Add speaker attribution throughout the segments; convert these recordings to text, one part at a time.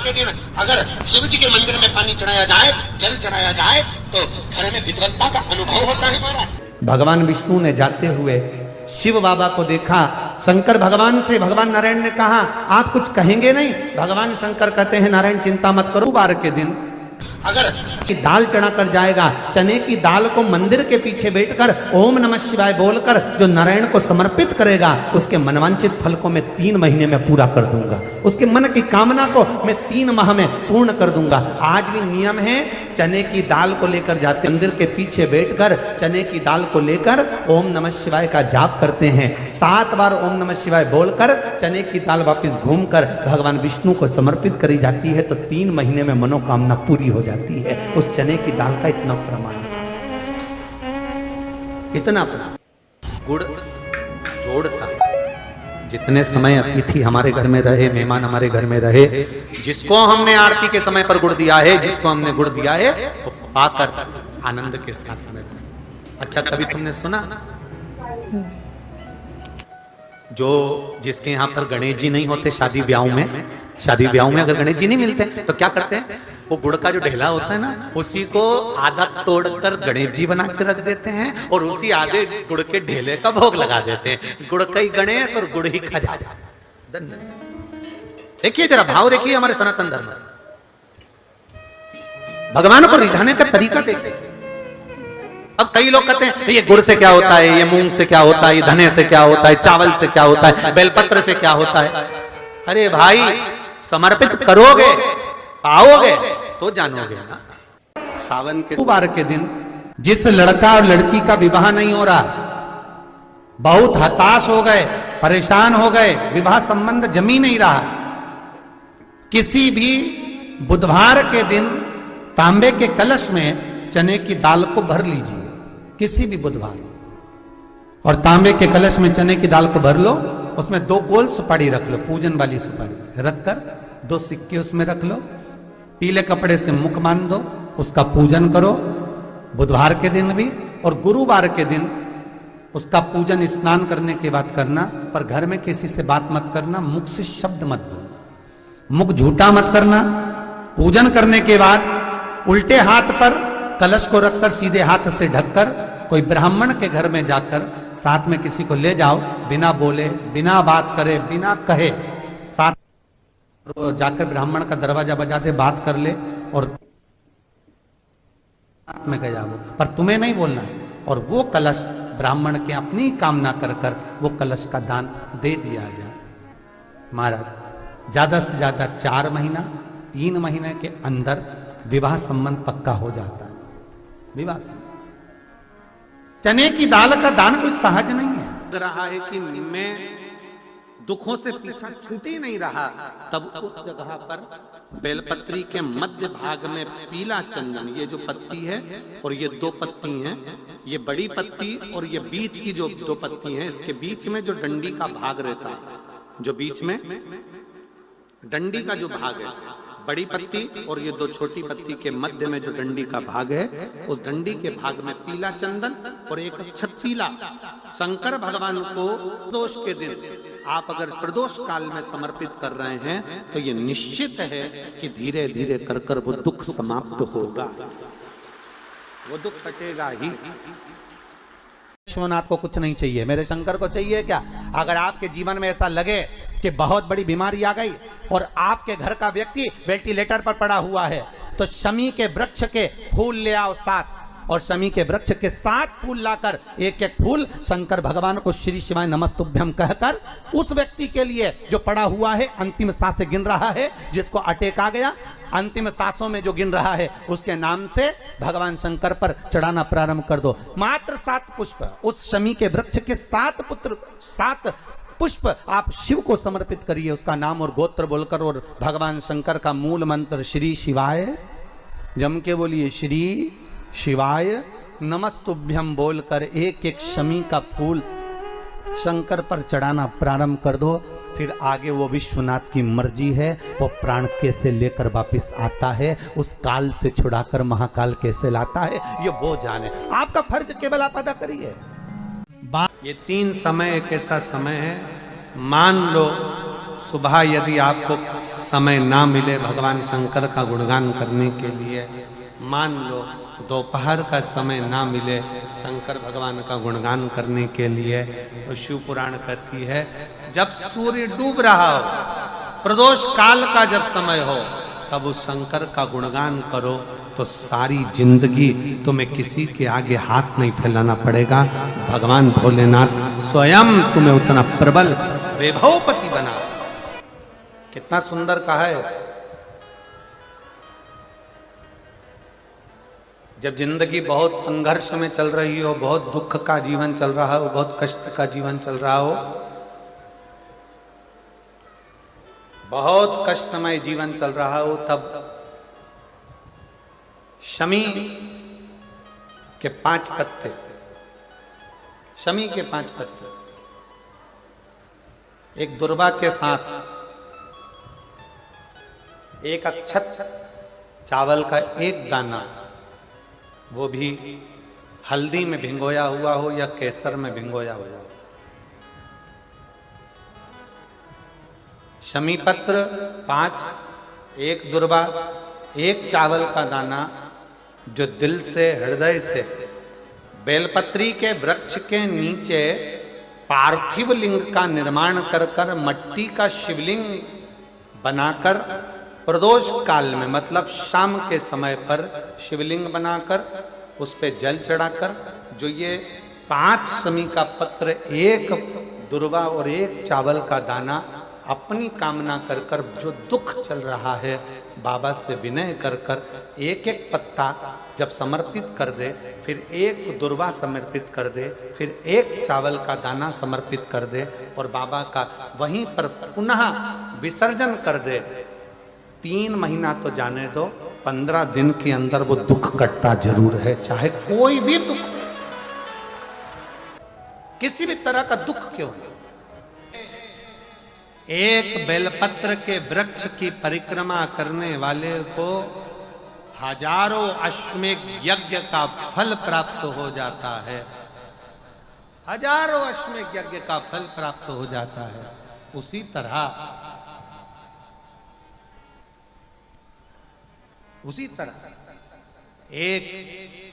Speaker 1: के दिन अगर शिव जी के मंदिर में पानी चढ़ाया जाए, जल चढ़ाया जाए, तो घर में विद्वत्ता का अनुभव होता है महाराज।
Speaker 2: भगवान विष्णु ने जाते हुए शिव बाबा को देखा। शंकर भगवान से, भगवान नारायण ने कहा आप कुछ कहेंगे नहीं? भगवान शंकर कहते हैं नारायण चिंता मत करो, बार के दिन
Speaker 1: अगर
Speaker 2: की दाल चढ़ा कर जाएगा, चने की दाल को मंदिर के पीछे बैठकर ओम नमः शिवाय बोलकर जो नारायण को समर्पित करेगा, उसके मनवांचित फल को मैं 3 महीने में पूरा कर दूंगा, उसके मन की कामना को मैं 3 माह में पूर्ण कर दूंगा। आज भी नियम है, चने की दाल को लेकर जाते मंदिर के पीछे बैठकर चने की दाल को लेकर ओम नमः शिवाय का जाप करते हैं। 7 बार ओम नमः शिवाय बोलकर चने की दाल वापस घूमकर भगवान विष्णु को समर्पित करी जाती है, तो 3 महीने में मनोकामना पूरी हो जाती है। उस चने की दाल का इतना प्रमाण है, इतना गुड़ जोड़ता है। जितने समय अतिथि हमारे घर में रहे, मेहमान हमारे घर में रहे, जिसको हमने आरती के समय पर गुड़ दिया है, जिसको हमने गुड़ दिया है, वो पाकर आनंद के साथ में। अच्छा, कभी तुमने सुना जो जिसके यहाँ पर गणेश जी नहीं होते, शादी ब्याह में अगर गणेश जी नहीं मिलते तो क्या करते हैं, वो गुड़ का जो ढेला होता है ना, उसी को आधा तोड़कर गणेश जी बना के रख देते हैं और उसी आधे गुड़ के ढेले का भोग लगा देते हैं। गुड़ का ही गणेश और गुड़ ही खजा। देखिए जरा भाव देखिए हमारे सनातन धर्म, भगवान को रिझाने का तरीका देखिए। अब कई लोग कहते हैं ये गुड़ से क्या होता है, ये मूंग से क्या होता है, ये धने से क्या होता है, चावल से क्या होता है, बेलपत्र से क्या होता है। अरे भाई, समर्पित करोगे, पाओगे तो जानोगे ना। सावन के बार के दिन जिस लड़का और लड़की का विवाह नहीं हो रहा, बहुत हताश हो गए, परेशान हो गए, विवाह संबंध जमी नहीं रहा, किसी भी बुधवार के दिन तांबे के कलश में चने की दाल को भर लीजिए, किसी भी बुधवार, और तांबे के कलश में चने की दाल को भर लो, उसमें 2 गोल सुपारी रख लो, पूजन वाली सुपारी रखकर 2 सिक्के उसमें रख लो, पीले कपड़े से मुख बांध दो, उसका पूजन करो बुधवार के दिन भी, और गुरुवार के दिन उसका पूजन स्नान करने के बाद करना। पर घर में किसी से बात मत करना, मुख से शब्द मत बोलना, मुख झूठा मत करना। पूजन करने के बाद उल्टे हाथ पर कलश को रखकर सीधे हाथ से ढककर कोई ब्राह्मण के घर में जाकर साथ में किसी को ले जाओ, बिना बोले, बिना बात करे, बिना कहे, साथ जाकर ब्राह्मण का दरवाजा बजा दे, बात कर ले और में कह जाओ, पर तुम्हें नहीं बोलना है। और वो कलश ब्राह्मण के अपनी कामना कर कर वो कलश का दान दे दिया जाए। महाराज, ज्यादा से ज्यादा 4 महीना 3 महीने के अंदर विवाह संबंध पक्का हो जाता है। विवाह संबंध, चने की दाल का दान कुछ सहज नहीं है। लग रहा है कि मैं दुखों से पीछा छूट ही नहीं रहा, तब उस जगह पर बेलपत्री के मध्य भाग में पीला चंदन, ये जो पत्ती है और ये 2 पत्ती हैं, ये बड़ी पत्ती और ये बीच की जो 2 पत्ती हैं, इसके बीच में जो डंडी का भाग रहता है, जो बीच में डंडी का जो भाग है, बड़ी पत्ती और ये 2 छोटी पत्ती के मध्य में जो डंडी का भाग है, उस डंडी के भाग में पीला चंदन और एक अक्षत पीला। शंकर भगवान को प्रदोष के दिन आप अगर प्रदोष काल में समर्पित कर रहे हैं, तो ये निश्चित है कि धीरे धीरे कर कर वो दुख समाप्त होगा, वो दुख कटेगा ही। विश्वनाथ को कुछ नहीं चाहिए, मेरे शंकर को चाहिए क्या? अगर आपके जीवन में ऐसा लगे कि बहुत बड़ी बीमारी आ गई और आपके घर का व्यक्ति वेंटिलेटर पर पड़ा हुआ है, तो शमी के वृक्ष के फूल ले आओ 7, और शमी के वृक्ष के 7 फूल लाकर एक एक फूल शंकर भगवान को श्री शिवाय नमस्तुभ्यम कहकर उस व्यक्ति के लिए जो पड़ा हुआ है, अंतिम सांसें गिन रहा है, जिसको अटैक आ गया, अंतिम सांसों में जो गिन रहा है, उसके नाम से भगवान शंकर पर चढ़ाना प्रारंभ कर दो। मात्र 7 पुष्प, उस शमी के वृक्ष के 7 पुष्प आप शिव को समर्पित करिए, उसका नाम और गोत्र बोलकर, और भगवान शंकर का मूल मंत्र श्री शिवाय, जम के बोलिए श्री शिवाय नमस्तुभ्यम बोलकर एक एक शमी का फूल शंकर पर चढ़ाना प्रारंभ कर दो। फिर आगे वो विश्वनाथ की मर्जी है, वो प्राण कैसे लेकर वापिस आता है, उस काल से छुड़ाकर महाकाल कैसे लाता है, ये वो जाने। आपका फर्ज केवल आप अदा करिए। ये 3 समय एक ऐसा समय है, मान लो सुबह यदि आपको समय ना मिले भगवान शंकर का गुणगान करने के लिए, मान लो दोपहर का समय ना मिले शंकर भगवान का गुणगान करने के लिए, तो शिव पुराण कहती है जब सूर्य डूब रहा हो, प्रदोष काल का जब समय हो, तब उस शंकर का गुणगान करो तो सारी जिंदगी तुम्हें किसी के आगे हाथ नहीं फैलाना पड़ेगा। भगवान भोलेनाथ स्वयं तुम्हें उतना प्रबल वैभवपति बना। कितना सुंदर कहा है। जब जिंदगी बहुत संघर्ष में चल रही हो, बहुत दुख का जीवन चल रहा हो, बहुत कष्ट का जीवन चल रहा हो, बहुत कष्टमय जीवन चल रहा हो, तब शमी के 5 पत्ते, शमी के 5 पत्ते, एक दुर्वा के साथ एक अक्षत चावल का एक दाना, वो भी हल्दी में भिंगोया हुआ हो या केसर में भिंगोया हुआ हो, शमी पत्र 5, एक दुर्वा, एक चावल का दाना, जो दिल से हृदय से बेलपत्री के वृक्ष के नीचे पार्थिव लिंग का निर्माण कर कर मट्टी का शिवलिंग बनाकर प्रदोष काल में, मतलब शाम के समय पर शिवलिंग बनाकर उस पे जल चढ़ाकर, जो ये 5 शमी का पत्र, एक दुर्वा और एक चावल का दाना, अपनी कामना कर कर जो दुख चल रहा है बाबा से विनय कर कर एक एक पत्ता जब समर्पित कर दे, फिर एक दुर्वा समर्पित कर दे, फिर एक चावल का दाना समर्पित कर दे और बाबा का वहीं पर पुनः विसर्जन कर दे, 3 महीना तो जाने दो, 15 दिन के अंदर वो दुख कटता जरूर है, चाहे कोई भी दुख, किसी भी तरह का दुख क्यों नहीं। एक बेलपत्र के वृक्ष की परिक्रमा करने वाले को हजारों अश्वमेध यज्ञ का फल प्राप्त हो जाता है, हजारों अश्वमेध यज्ञ का फल प्राप्त हो जाता है। उसी तरह एक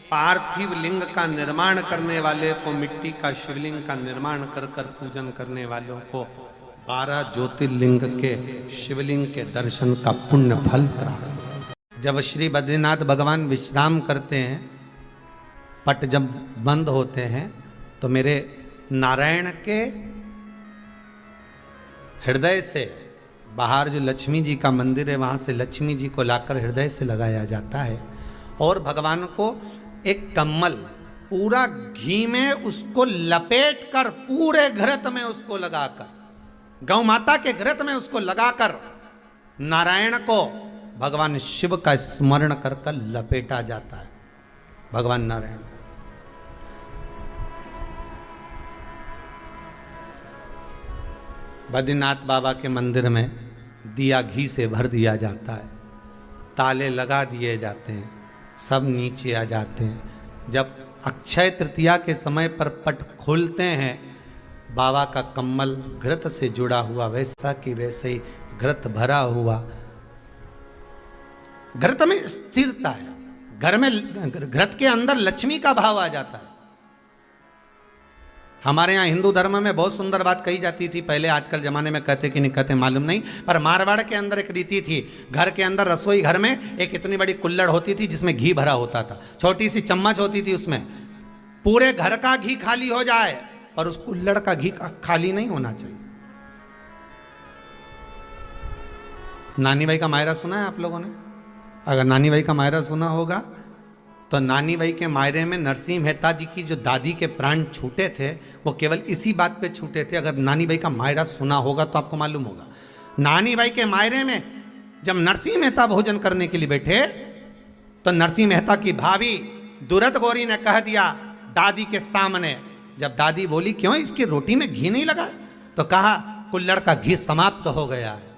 Speaker 2: पार्थिव लिंग का निर्माण करने वाले को, मिट्टी का शिवलिंग का निर्माण कर कर पूजन करने वालों को 12 ज्योतिर्लिंग के शिवलिंग के दर्शन का पुण्य फल प्राप्त। जब श्री बद्रीनाथ भगवान विश्राम करते हैं, पट जब बंद होते हैं, तो मेरे नारायण के हृदय से बाहर जो लक्ष्मी जी का मंदिर है, वहां से लक्ष्मी जी को लाकर हृदय से लगाया जाता है और भगवान को एक कम्मल पूरा घी में उसको लपेट कर, पूरे घृत में उसको लगाकर, गौ माता के घृत में उसको लगाकर नारायण को भगवान शिव का स्मरण कर कर लपेटा जाता है। भगवान नारायण बद्रीनाथ बाबा के मंदिर में दिया घी से भर दिया जाता है, ताले लगा दिए जाते हैं, सब नीचे आ जाते हैं। जब अक्षय तृतीया के समय पर पट खोलते हैं, बाबा का कम्मल घृत से जुड़ा हुआ वैसा कि वैसे ही घृत भरा हुआ, घृत में स्थिरता है, घर में घृत के अंदर लक्ष्मी का भाव आ जाता है। हमारे यहाँ हिंदू धर्म में बहुत सुंदर बात कही जाती थी पहले, आजकल जमाने में कहते कि नहीं कहते मालूम नहीं, पर मारवाड़ के अंदर एक रीति थी, घर के अंदर रसोई घर में एक इतनी बड़ी कुल्हड़ होती थी जिसमें घी भरा होता था, छोटी सी चम्मच होती थी, उसमें पूरे घर का घी खाली हो जाए और उस कुल्हड़ का घी खाली नहीं होना चाहिए। नानी भाई का मायरा सुना है आप लोगों ने? अगर नानी भाई का मायरा सुना होगा तो नानी भाई के मायरे में नरसिंह मेहता जी की जो दादी के प्राण छूटे थे, वो केवल इसी बात पे छूटे थे। अगर नानी भाई का मायरा सुना होगा तो आपको मालूम होगा, नानी भाई के मायरे में जब नरसिंह मेहता भोजन करने के लिए बैठे तो नरसिंह मेहता की भाभी दुरत गौरी ने कह दिया दादी के सामने, जब दादी बोली क्यों इसकी रोटी में घी नहीं लगा, तो कहा कुल्हड़ का घी समाप्त हो गया है,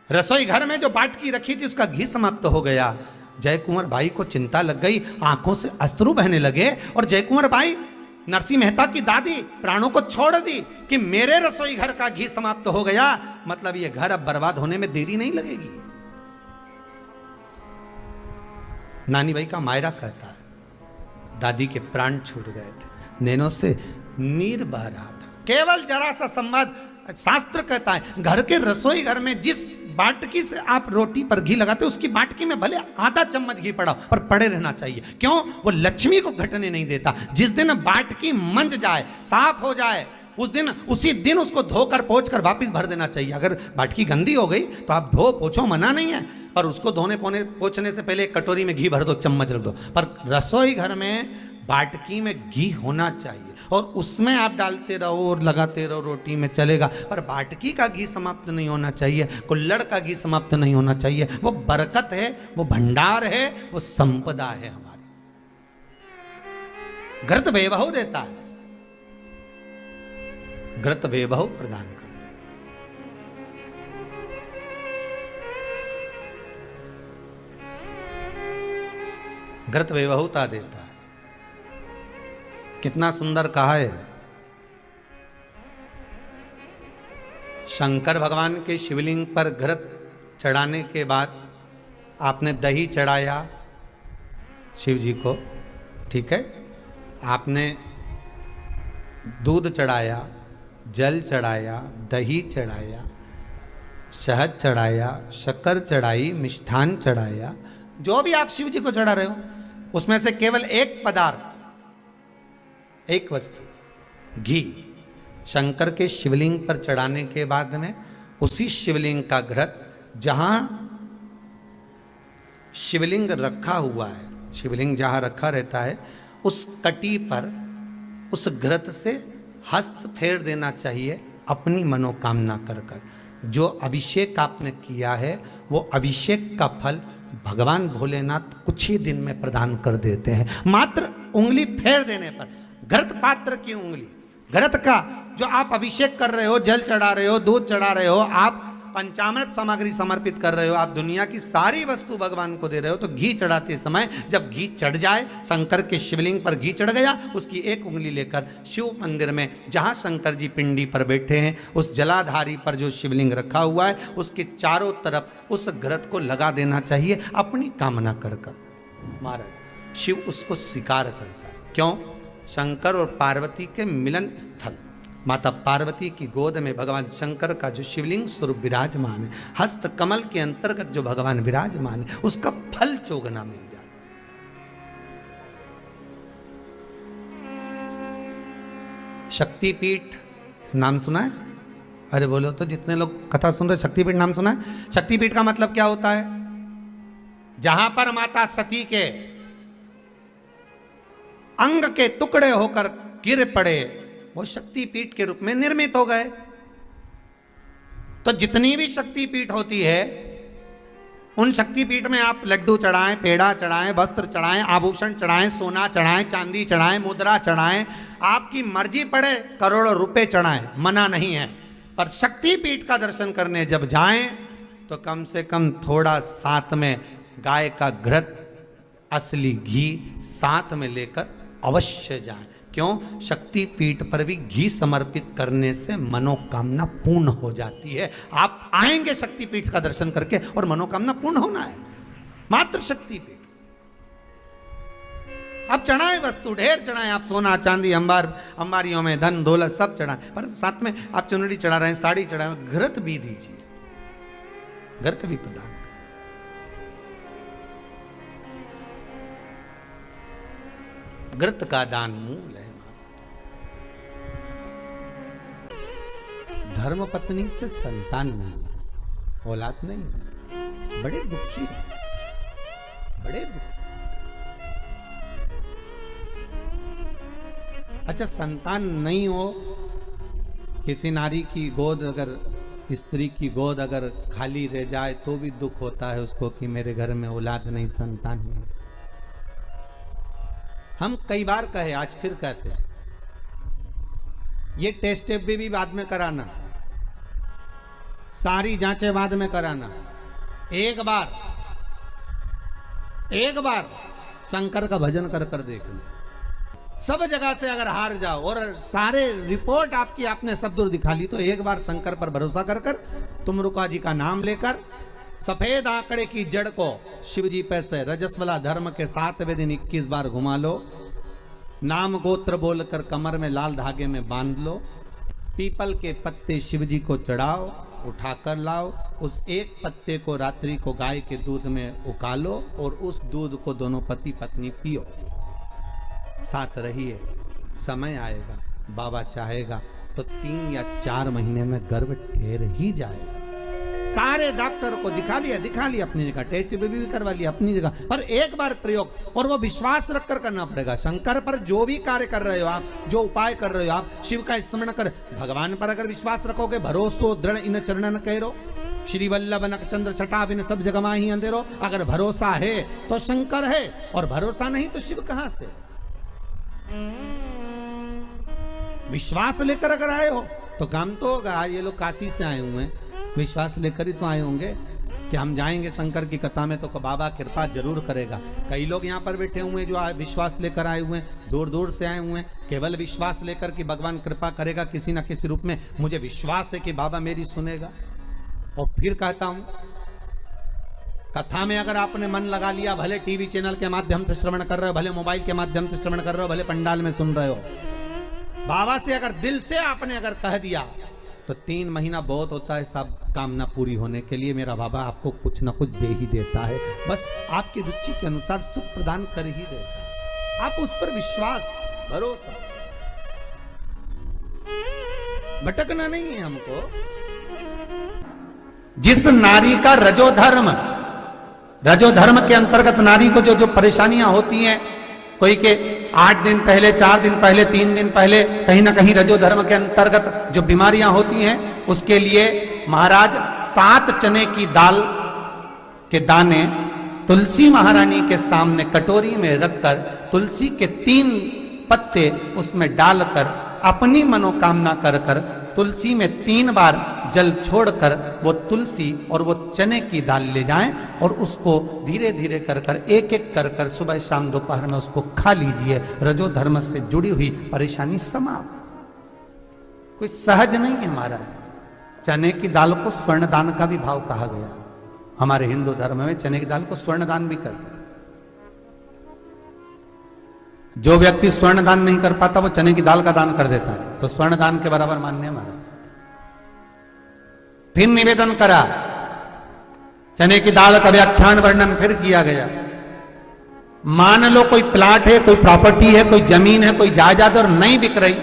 Speaker 2: रसोई घर में जो बाटकी रखी थी उसका घी समाप्त हो गया। जय कुंवर भाई को चिंता लग गई, आंखों से अश्रु बहने लगे और जय कुंवर भाई नरसिंह मेहता की दादी प्राणों को छोड़ दी कि मेरे रसोई घर का घी समाप्त हो गया, मतलब ये घर अब बर्बाद होने में देरी नहीं लगेगी। नानी भाई का मायरा कहता है, दादी के प्राण छूट गए थे, नैनों से नीर बह रहा था। केवल जरा सा संवाद। शास्त्र कहता है घर के रसोई घर में जिस बाटकी से आप रोटी पर घी लगाते हो उसकी बाटकी में भले आधा चम्मच घी पड़ा पर पड़े रहना चाहिए। क्यों? वो लक्ष्मी को घटने नहीं देता। जिस दिन बाटकी मंज जाए, साफ हो जाए, उसी दिन उसको धोकर पोंछ कर वापस भर देना चाहिए। अगर बाटकी गंदी हो गई तो आप धो पोछो, मना नहीं है, पर उसको धोने पोंछने से पहले एक कटोरी में घी भर दो, चम्मच रख दो। पर रसोई घर में बाटकी में घी होना चाहिए और उसमें आप डालते रहो और लगाते रहो, रोटी में चलेगा, पर बाटकी का घी समाप्त नहीं होना चाहिए, कुल्हड़ का घी समाप्त नहीं होना चाहिए। वो बरकत है, वो भंडार है, वो संपदा है हमारी। घृत वैभव देता है, घृत वैभव प्रदान करता है। घृत वैभवता देता है। कितना सुंदर कहा है। शंकर भगवान के शिवलिंग पर घृत चढ़ाने के बाद आपने दही चढ़ाया शिव जी को, ठीक है, आपने दूध चढ़ाया, जल चढ़ाया, दही चढ़ाया, शहद चढ़ाया, शक्कर चढ़ाई, मिष्ठान चढ़ाया, जो भी आप शिव जी को चढ़ा रहे हो उसमें से केवल एक पदार्थ, एक वस्तु, घी, शंकर के शिवलिंग पर चढ़ाने के बाद में उसी शिवलिंग का घृत, जहां शिवलिंग रखा हुआ है, शिवलिंग जहां रखा रहता है उस कटी पर उस घृत से हस्त फेर देना चाहिए अपनी मनोकामना कर कर। जो अभिषेक आपने किया है वो अभिषेक का फल भगवान भोलेनाथ कुछ ही दिन में प्रदान कर देते हैं। मात्र उंगली फेर देने पर, घृत पात्र की उंगली, घृत का जो आप अभिषेक कर रहे हो, जल चढ़ा रहे हो, दूध चढ़ा रहे हो, आप पंचामृत सामग्री समर्पित कर रहे हो, आप दुनिया की सारी वस्तु भगवान को दे रहे हो, तो घी चढ़ाते समय जब घी चढ़ जाए, शंकर के शिवलिंग पर घी चढ़ गया, उसकी एक उंगली लेकर शिव मंदिर में जहां शंकर जी पिंडी पर बैठे हैं उस जलाधारी पर जो शिवलिंग रखा हुआ है उसके चारों तरफ उस घृत को लगा देना चाहिए अपनी कामना कर कर। महाराज शिव उसको स्वीकार करता है। क्यों? शंकर और पार्वती के मिलन स्थल माता पार्वती की गोद में भगवान शंकर का जो शिवलिंग स्वरूप विराजमान है, हस्त कमल के अंतर्गत जो भगवान विराजमान है, उसका फल चोगना मिल जाए। शक्तिपीठ नाम सुना है? अरे बोलो तो, जितने लोग कथा सुन रहे, शक्तिपीठ नाम सुना है? शक्तिपीठ का मतलब क्या होता है? जहां पर माता सती के अंग के टुकड़े होकर गिर पड़े वो शक्तिपीठ के रूप में निर्मित हो गए। तो जितनी भी शक्तिपीठ होती है उन शक्तिपीठ में आप लड्डू चढ़ाएं, पेड़ा चढ़ाएं, वस्त्र चढ़ाएं, आभूषण चढ़ाएं, सोना चढ़ाएं, चांदी चढ़ाएं, मुद्रा चढ़ाएं, आपकी मर्जी पड़े करोड़ों रुपए चढ़ाएं, मना नहीं है। पर शक्तिपीठ का दर्शन करने जब जाएं तो कम से कम थोड़ा साथ में गाय का घृत, असली घी साथ में लेकर अवश्य जाएं। क्यों? शक्तिपीठ पर भी घी समर्पित करने से मनोकामना पूर्ण हो जाती है। आप आएंगे शक्तिपीठ का दर्शन करके और मनोकामना पूर्ण होना है। मात्र शक्तिपीठ। आप चढ़ाएं वस्तु, ढेर चढ़ाएं, आप सोना चांदी, अंबारियों में धन दौलत सब चढ़ाएं, पर साथ में आप चुनरी चढ़ा रहे हैं, साड़ी चढ़ा रहे हैं, घृत भी दीजिए, घृत भी प्रदान। घृत का दान मूल है। धर्म पत्नी से संतान नहीं, औलाद नहीं, बड़े दुखी है, बड़े दुखी। अच्छा, संतान नहीं हो, किसी नारी की गोद, अगर स्त्री की गोद अगर खाली रह जाए तो भी दुख होता है उसको कि मेरे घर में औलाद नहीं, संतान नहीं। हम कई बार कहे, आज फिर कहते हैं, ये टेस्ट भी बाद में कराना, सारी जांचें बाद में कराना। एक बार शंकर का भजन कर कर देख लो, सब जगह से अगर हार जाओ और सारे रिपोर्ट आपकी आपने सब दूर दिखा ली, तो एक बार शंकर पर भरोसा कर कर तुम रुका जी का नाम लेकर सफेद आंकड़े की जड़ को शिव जी पे से रजस्वला धर्म के 7वें दिन 21 बार घुमा लो। नाम गोत्र बोलकर कमर में लाल धागे में बांध लो। पीपल के पत्ते शिव जी को चढ़ाओ, उठाकर लाओ। उस एक पत्ते को रात्रि को गाय के दूध में उकालो और उस दूध को दोनों पति पत्नी पियो। साथ रहिए, समय आएगा, बाबा चाहेगा तो 3 या 4 महीने में गर्भ ठहर ही जाएगा। सारे डॉक्टर को दिखा लिया अपनी जगह, टेस्ट भी करवा लिया अपनी जगह, पर एक बार प्रयोग और वो विश्वास रखकर करना पड़ेगा। शंकर पर जो भी कार्य कर रहे हो आप, जो उपाय कर रहे हो आप, शिव का स्मरण कर, भगवान पर अगर विश्वास रखोगे, भरोसो दृढ़ इन चरणन करो, श्री वल्लभ नख चंद्र छटा बिन सब जगह माही अंधेरो। अगर भरोसा है तो शंकर है, और भरोसा नहीं तो शिव कहां से। विश्वास लेकर अगर आए हो तो काम तो होगा। ये लोग काशी से आए हुए हैं, विश्वास लेकर ही तो आए होंगे कि हम जाएंगे शंकर की कथा में तो बाबा कृपा जरूर करेगा। कई लोग यहाँ पर बैठे हुए हैं जो विश्वास लेकर आए हुए हैं, दूर दूर से आए हुए हैं, केवल विश्वास लेकर कि भगवान कृपा करेगा किसी ना किसी रूप में, मुझे विश्वास है कि बाबा मेरी सुनेगा। और फिर कहता हूं, कथा में अगर आपने मन लगा लिया, भले टीवी चैनल के माध्यम से श्रवण कर रहे हो, भले मोबाइल के माध्यम से श्रवण कर रहे हो, भले पंडाल में सुन रहे हो, बाबा से अगर दिल से आपने अगर कह दिया तो 3 महीना बहुत होता है सब कामना पूरी होने के लिए। मेरा बाबा आपको कुछ ना कुछ दे ही देता है, बस आपकी रुचि के अनुसार सुख प्रदान कर ही देता है। आप उस पर विश्वास, भरोसा, भटकना नहीं है हमको। जिस नारी का रजोधर्म के अंतर्गत नारी को जो परेशानियां होती हैं, कोई के 8 दिन पहले, 4 दिन पहले, 3 दिन पहले कहीं ना कहीं रजोधर्म के अंतर्गत जो बीमारियां होती हैं, उसके लिए महाराज 7 चने की दाल के दाने तुलसी महारानी के सामने कटोरी में रखकर तुलसी के 3 पत्ते उसमें डालकर अपनी मनोकामना कर कर तुलसी में 3 बार जल छोड़कर वो तुलसी और वो चने की दाल ले जाएं और उसको धीरे धीरे कर कर एक एक कर कर सुबह शाम दोपहर में उसको खा लीजिए। रजो धर्म से जुड़ी हुई परेशानी समाप्त। कोई सहज नहीं है महाराज। चने की दाल को स्वर्ण दान का भी भाव कहा गया। हमारे हिंदू धर्म में चने की दाल को स्वर्ण दान भी करते हैं। जो व्यक्ति स्वर्ण दान नहीं कर पाता वो चने की दाल का दान कर देता है, तो स्वर्ण दान के बराबर मान्य है महाराज। फिर निवेदन करा, चने की दाल का व्याख्यान वर्णन फिर किया गया। मान लो कोई प्लाट है, कोई प्रॉपर्टी है, कोई जमीन है, कोई जायदाद और नहीं बिक रही,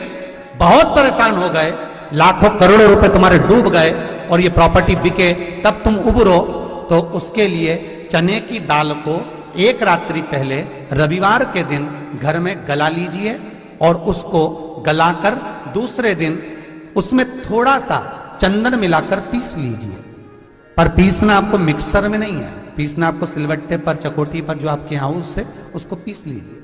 Speaker 2: बहुत परेशान हो गए, लाखों करोड़ों रुपए तुम्हारे डूब गए और ये प्रॉपर्टी बिके, तब तुम उबरो, तो उसके लिए चने की दाल को एक रात्रि पहले रविवार के दिन घर में गला लीजिए और उसको गलाकर दूसरे दिन उसमें थोड़ा सा चंदन मिलाकर पीस लीजिए। पर पीसना आपको मिक्सर में नहीं है, पीसना आपको सिलवट्टे पर, चकोटी पर जो आपके यहाँ उससे उसको पीस लीजिए।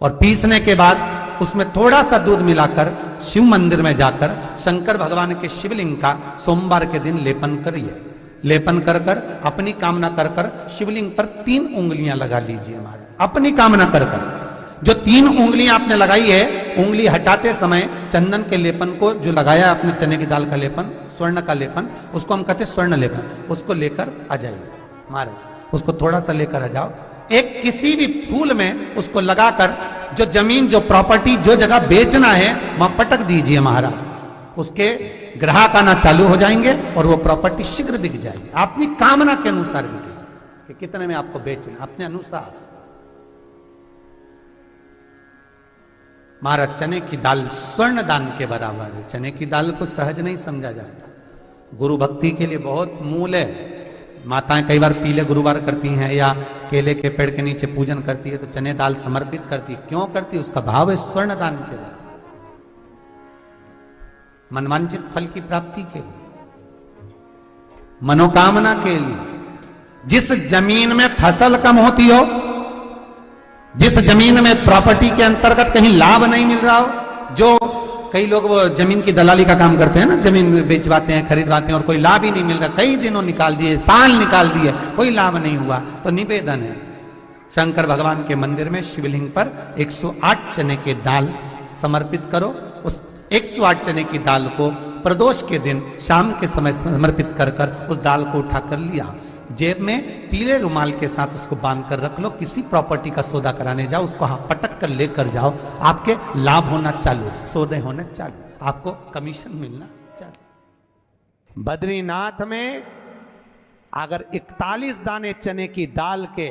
Speaker 2: और पीसने के बाद उसमें थोड़ा सा दूध मिलाकर शिव मंदिर में जाकर शंकर भगवान के शिवलिंग का सोमवार के दिन लेपन करिए। लेपन कर कर अपनी कामना कर कर शिवलिंग पर 3 उंगलियां लगा लीजिए महाराज, अपनी कामना कर कर। जो 3 उंगलियां आपने लगाई है, उंगली हटाते समय चंदन के लेपन को जो लगाया आपने, चने की दाल का लेपन, स्वर्ण का लेपन, उसको हम कहते हैं स्वर्ण लेपन, उसको लेकर आ जाइए महाराज। उसको थोड़ा सा लेकर आ जाओ, एक किसी भी फूल में उसको लगाकर जो जमीन, जो प्रॉपर्टी, जो जगह बेचना है वहां पटक दीजिए महाराज। उसके ग्राहक आना चालू हो जाएंगे और वो प्रॉपर्टी शीघ्र बिक जाएगी। अपनी कामना के अनुसार बिकेगी कि कितने में आपको बेचना, अपने अनुसार। महाराज चने की दाल स्वर्ण दान के बराबर है। चने की दाल को सहज नहीं समझा जाता, गुरु भक्ति के लिए बहुत मूल है। माताएं कई बार पीले गुरुवार करती हैं या केले के पेड़ के नीचे पूजन करती है तो चने दाल समर्पित करती है। क्यों करती है? उसका भाव है स्वर्ण दान के बराबर, मनवांचित फल की प्राप्ति के लिए, मनोकामना के लिए। जिस जमीन में फसल कम होती हो, जिस जमीन में प्रॉपर्टी के अंतर्गत कहीं लाभ नहीं मिल रहा हो, जो कई लोग वो जमीन की दलाली का काम करते हैं ना, जमीन बेचवाते हैं, खरीदवाते हैं और कोई लाभ ही नहीं मिल रहा, कई दिनों निकाल दिए, साल निकाल दिए, कोई लाभ नहीं हुआ, तो निवेदन है शंकर भगवान के मंदिर में शिवलिंग पर 108 चने के दाल समर्पित करो। उस 108 चने की दाल को प्रदोष के दिन शाम के समय समर्पित कर उस दाल को उठाकर लिया, जेब में पीले रुमाल के साथ उसको बांध कर रख लो। किसी प्रॉपर्टी का सौदा कराने जाओ, उसको पटक कर लेकर जाओ, आपके लाभ होना चालू, सौदे होने चालू, आपको कमीशन मिलना चालू। बद्रीनाथ में अगर 41 दाने चने की दाल के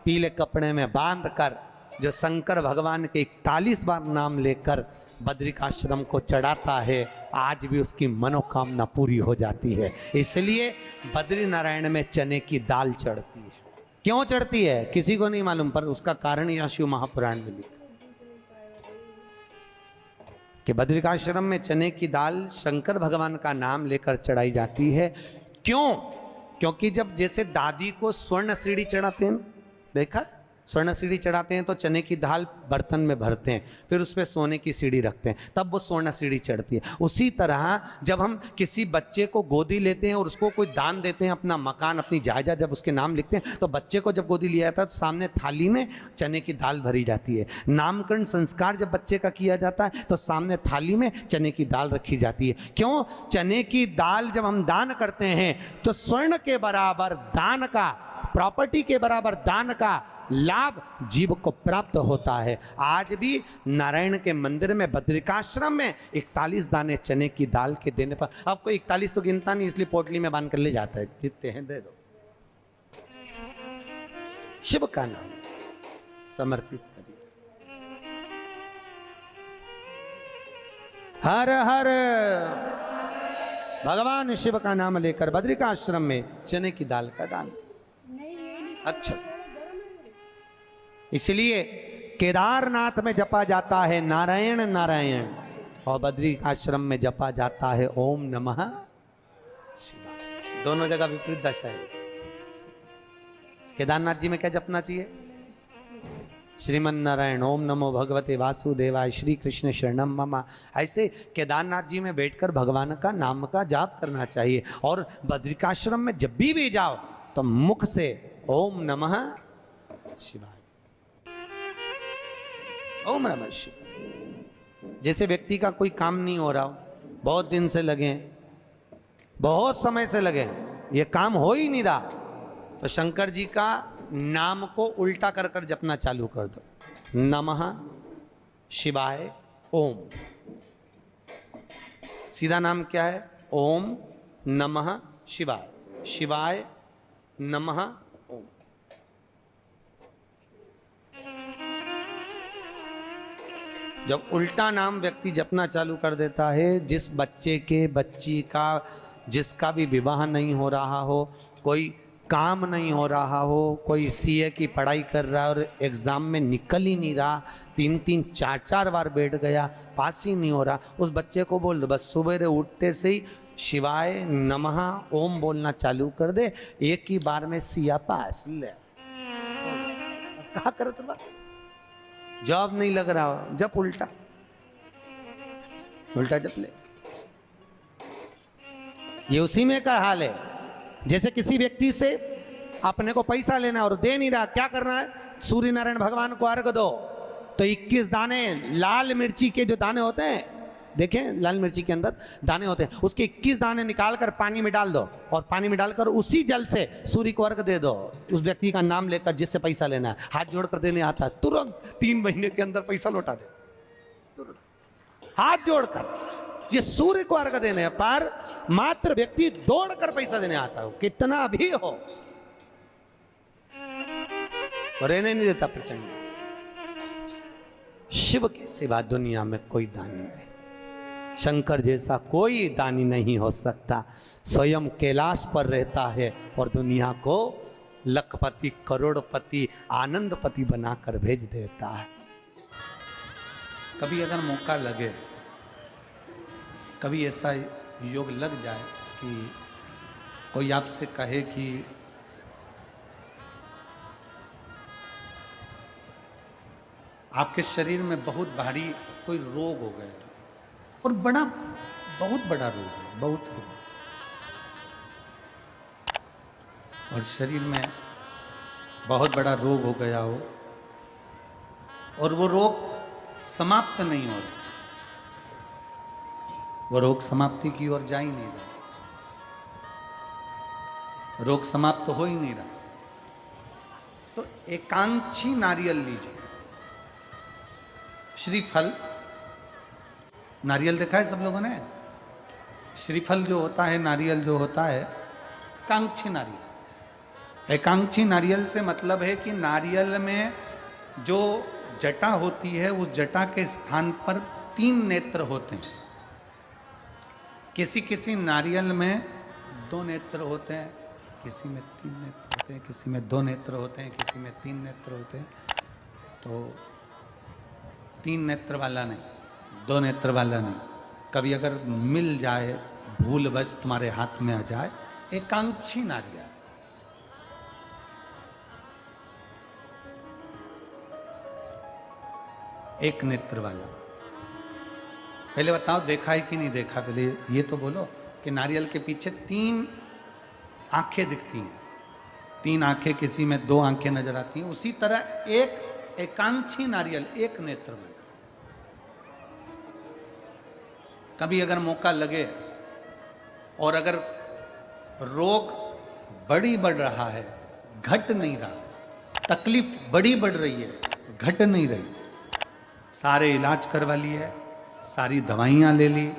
Speaker 2: पीले कपड़े में बांध कर जो शंकर भगवान के 41 बार नाम लेकर बद्रिकाश्रम को चढ़ाता है, आज भी उसकी मनोकामना पूरी हो जाती है। इसलिए बद्री नारायण में चने की दाल चढ़ती है। क्यों चढ़ती है किसी को नहीं मालूम, पर उसका कारण यह शिव महापुराण में लिखा कि बद्रिकाश्रम में चने की दाल शंकर भगवान का नाम लेकर चढ़ाई जाती है। क्यों? क्योंकि जब जैसे दादी को स्वर्ण सीढ़ी चढ़ाते हैं, देखा स्वर्ण सीढ़ी चढ़ाते हैं तो चने की दाल बर्तन में भरते हैं, फिर उस पर सोने की सीढ़ी रखते हैं, तब वो स्वर्ण सीढ़ी चढ़ती है। उसी तरह जब हम किसी बच्चे को गोदी लेते हैं और उसको कोई दान देते हैं, अपना मकान अपनी जायदाद जब उसके नाम लिखते हैं, तो बच्चे को जब गोदी लिया जाता है तो सामने थाली में चने की दाल भरी जाती है। नामकरण संस्कार जब बच्चे का किया जाता है तो सामने थाली में चने की दाल रखी जाती है। क्यों? चने की दाल जब हम दान करते हैं तो स्वर्ण के बराबर दान का, प्रॉपर्टी के बराबर दान का लाभ जीव को प्राप्त होता है। आज भी नारायण के मंदिर में बद्रिकाश्रम में 41 दाने चने की दाल के देने पर, आपको 41 तो गिनता नहीं इसलिए पोटली में बांध कर ले जाता है, जितने हैं दे दो, शिव का नाम समर्पित करिए। हर हर भगवान शिव का नाम लेकर बद्रिकाश्रम में चने की दाल का दान। अच्छा, इसलिए केदारनाथ में जपा जाता है नारायण नारायण और बद्री आश्रम में जपा जाता है ओम नमः शिवाय। दोनों जगह विपरीत दशा है। केदारनाथ जी में क्या जपना चाहिए? श्रीमन नारायण ओम नमो भगवते वासुदेवाय श्री कृष्ण शरणम मम। ऐसे केदारनाथ जी में बैठकर भगवान का नाम का जाप करना चाहिए। और बद्रिकाश्रम में जब भी जाओ तो मुख से ओम नमः शिवाय, ओम नमः शिवाय। जैसे व्यक्ति का कोई काम नहीं हो रहा हो, बहुत दिन से लगे, बहुत समय से लगे, ये काम हो ही नहीं रहा, तो शंकर जी का नाम को उल्टा कर कर जपना चालू कर दो। नमः शिवाय ओम। सीधा नाम क्या है? ओम नमः शिवाय, शिवाय नमः ओम। जब उल्टा नाम व्यक्ति जपना चालू कर देता है, जिस बच्चे के, बच्ची का, जिसका भी विवाह नहीं हो रहा हो, कोई काम नहीं हो रहा हो, कोई सीए की पढ़ाई कर रहा है और एग्ज़ाम में निकल ही नहीं रहा, 3-3 4-4 बार बैठ गया, पास ही नहीं हो रहा, उस बच्चे को बोल दो बस सुबह उठते से ही शिवाय नमः ओम बोलना चालू कर दे, एक ही बार में सिया पास ले। कहा करत बा, जॉब नहीं लग रहा हो, जब उल्टा उल्टा जप ले। ये उसी में का हाल है। जैसे किसी व्यक्ति से अपने को पैसा लेना और दे नहीं रहा, क्या करना है? सूर्य नारायण भगवान को अर्घ दो। तो 21 दाने लाल मिर्ची के जो दाने होते हैं, देखें लाल मिर्ची के अंदर दाने होते हैं, उसके 21 दाने निकाल कर पानी में डाल दो और पानी में डालकर उसी जल से सूर्य को अर्घ दे दो। उस व्यक्ति का नाम लेकर जिससे पैसा लेना है, हाथ जोड़कर देने आता है, तुरंत 3 महीने के अंदर पैसा लौटा दे, तुरंत हाथ जोड़कर। ये सूर्य को अर्घ देने पर मात्र व्यक्ति दौड़कर पैसा देने आता है, कितना भी हो, रहने नहीं देता प्रचंड। शिव के सिवा दुनिया में कोई दानी नहीं, शंकर जैसा कोई दानी नहीं हो सकता। स्वयं कैलाश पर रहता है और दुनिया को लखपति, करोड़पति, आनंदपति बनाकर भेज देता है। कभी अगर मौका लगे, कभी ऐसा योग लग जाए कि कोई आपसे कहे कि आपके शरीर में बहुत भारी कोई रोग हो गया और बहुत बड़ा रोग है, बहुत रोग, और शरीर में बहुत बड़ा रोग हो गया हो और वो रोग समाप्त नहीं हो रहा, वो रोग समाप्ति की ओर जा ही नहीं रहा, रोग समाप्त हो ही नहीं रहा, तो एकांक्षी नारियल लीजिए। श्रीफल, नारियल देखा है सब लोगों ने? श्रीफल जो होता है, नारियल जो होता है, एकांक्षी नारियल। एकांक्षी नारियल से मतलब है कि नारियल में जो जटा होती है उस जटा के स्थान पर 3 नेत्र होते हैं। किसी किसी नारियल में 2 नेत्र होते हैं, किसी में 3 नेत्र होते हैं, किसी में 2 नेत्र होते हैं, किसी में 3 नेत्र होते हैं। तो 3 नेत्र वाला नहीं, 2 नेत्र वाला नहीं, कभी अगर मिल जाए, भूलवश तुम्हारे हाथ में आ जाए, एकांक्षी नारियल। एक नेत्र वाला। पहले बताओ देखा है कि नहीं देखा? पहले ये तो बोलो कि नारियल के पीछे 3 आंखें दिखती हैं, 3 आंखें, किसी में 2 आंखें नजर आती हैं। उसी तरह एक एकांक्षी नारियल, एक नेत्र वाला। कभी अगर मौका लगे और अगर रोग बढ़ रहा है, घट नहीं रहा, तकलीफ बड़ी बढ़ रही है, घट नहीं रही, सारे इलाज करवा लिए, सारी दवाइयाँ ले ली,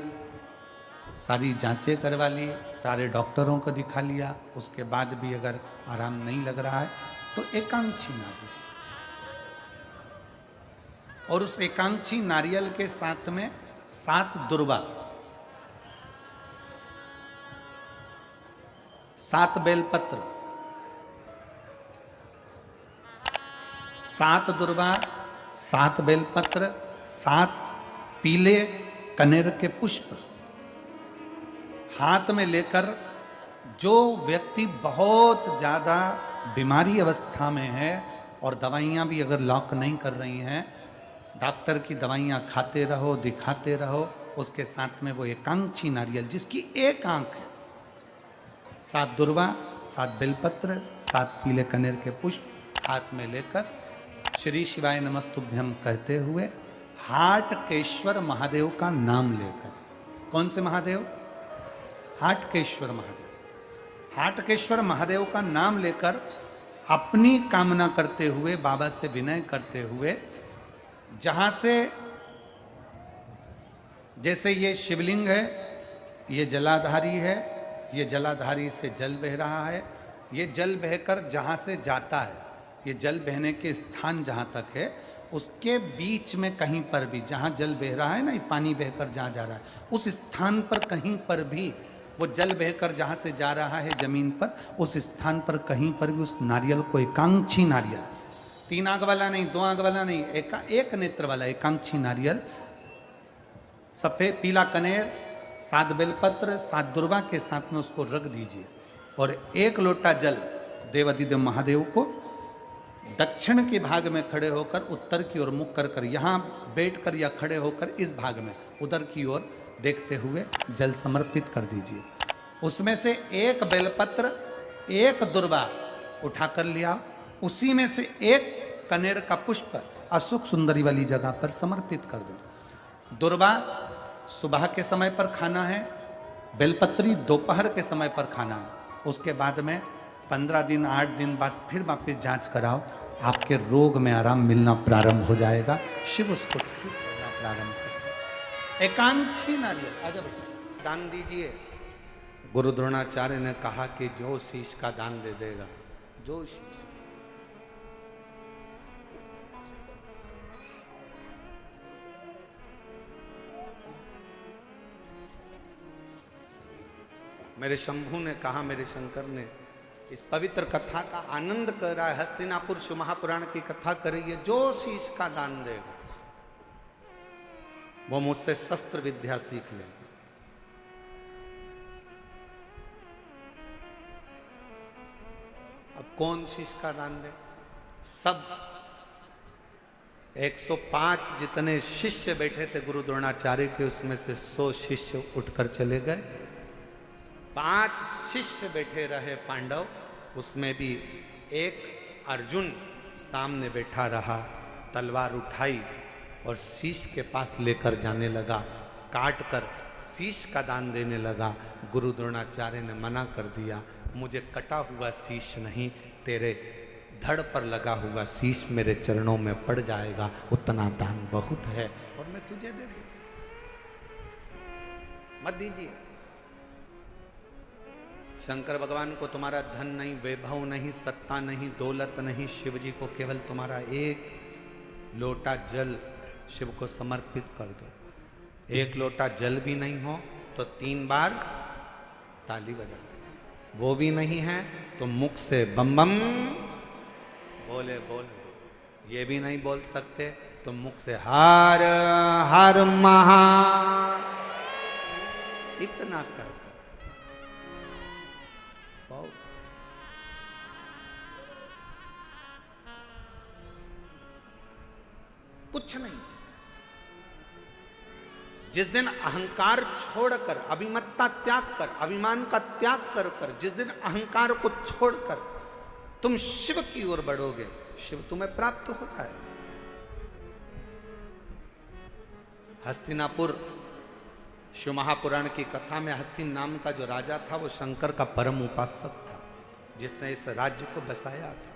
Speaker 2: सारी जांचें करवा ली, सारे डॉक्टरों को दिखा लिया, उसके बाद भी अगर आराम नहीं लग रहा है तो एकांक्षी नारियल। और उस एकांक्षी नारियल के साथ में 7 दुर्वा, 7 बेलपत्र, 7 दुर्वा, 7 बेलपत्र, 7 पीले कनेर के पुष्प हाथ में लेकर, जो व्यक्ति बहुत ज़्यादा बीमारी अवस्था में है और दवाइयाँ भी अगर लॉक नहीं कर रही हैं, डॉक्टर की दवाइयाँ खाते रहो, दिखाते रहो, उसके साथ में वो एकांक्षी नारियल जिसकी एक आंख है, 7 दुर्वा, 7 बेलपत्र, 7 पीले कनेर के पुष्प हाथ में लेकर, श्री शिवाय नमस्तुभ्यम कहते हुए, हाटकेश्वर महादेव का नाम लेकर। कौन से महादेव? हाटकेश्वर महादेव। हाटकेश्वर महादेव का नाम लेकर अपनी कामना करते हुए, बाबा से विनय करते हुए, जहां से, जैसे ये शिवलिंग है, ये जलाधारी है, ये जलाधारी से जल बह रहा है, ये जल बहकर जहां से जाता है, ये जल बहने के स्थान जहां तक है, उसके बीच में कहीं पर भी, जहां जल बह रहा है ना, ये पानी बहकर जहां जा रहा है, उस स्थान पर कहीं पर भी, वो जल बहकर जहां से जा रहा है जमीन पर, उस स्थान पर कहीं पर भी उस नारियल को, एकांक्षी नारियल, 3 आंख वाला नहीं, 2 आंख वाला नहीं, एक नेत्र वाला एकांक्षी नारियल, सफेद पीला कनेर, 7 बेलपत्र, 7 दुर्वा के साथ में उसको रख दीजिए और 1 लोटा जल देवाधिदेव महादेव को दक्षिण के भाग में खड़े होकर, उत्तर की ओर मुख कर यहाँ बैठकर या खड़े होकर इस भाग में उधर की ओर देखते हुए जल समर्पित कर दीजिए। उसमें से 1 बेलपत्र, 1 दुर्वा उठा कर लिया, उसी में से 1 कनेर का पुष्प अशोक सुंदरी वाली जगह पर समर्पित कर दो। दुर्वा सुबह के समय पर खाना है, बेलपत्री दोपहर के समय पर खाना है। उसके बाद में 15 दिन 8 दिन बाद फिर वापस जांच कराओ, आपके रोग में आराम मिलना प्रारंभ हो जाएगा, शिव उसको ठीक होना प्रारंभ करेगा। एकांक्षी नारियल आगे दान दीजिए। गुरु द्रोणाचार्य ने कहा कि जो शीश का दान दे देगा, जो शीश, मेरे शंभू ने कहा, मेरे शंकर ने, इस पवित्र कथा का आनंद कर रहा है, हस्तिनापुर शिव महापुराण की कथा कर रही है, जो शीश का दान देगा वो मुझसे शस्त्र विद्या सीख लेगा। अब कौन शीश का दान दे? सब 105 जितने शिष्य बैठे थे गुरु द्रोणाचार्य के, उसमें से 100 शिष्य उठकर चले गए, 5 शिष्य बैठे रहे पांडव, उसमें भी 1 अर्जुन सामने बैठा रहा, तलवार उठाई और शीश के पास लेकर जाने लगा, काट कर शीश का दान देने लगा। गुरु द्रोणाचार्य ने मना कर दिया, मुझे कटा हुआ शीश नहीं, तेरे धड़ पर लगा हुआ शीश मेरे चरणों में पड़ जाएगा, उतना दान बहुत है और मैं तुझे दे दूं, मत दीजिए। शंकर भगवान को तुम्हारा धन नहीं, वैभव नहीं, सत्ता नहीं, दौलत नहीं, शिव जी को केवल तुम्हारा एक लोटा जल शिव को समर्पित कर दो। एक लोटा जल भी नहीं हो तो 3 बार ताली बजा दो, वो भी नहीं है तो मुख से बम बम बोले बोले, ये भी नहीं बोल सकते तो मुख से हर हर महा, इतना कर सकते, बहुत। कुछ नहीं। जिस दिन अहंकार छोड़कर, अभिमत्ता त्याग कर, अभिमान का त्याग कर कर, जिस दिन अहंकार को छोड़कर तुम शिव की ओर बढ़ोगे, शिव तुम्हें प्राप्त होता है। हस्तिनापुर शिव महापुराण की कथा में हस्तिन नाम का जो राजा था वो शंकर का परम उपासक था, जिसने इस राज्य को बसाया था।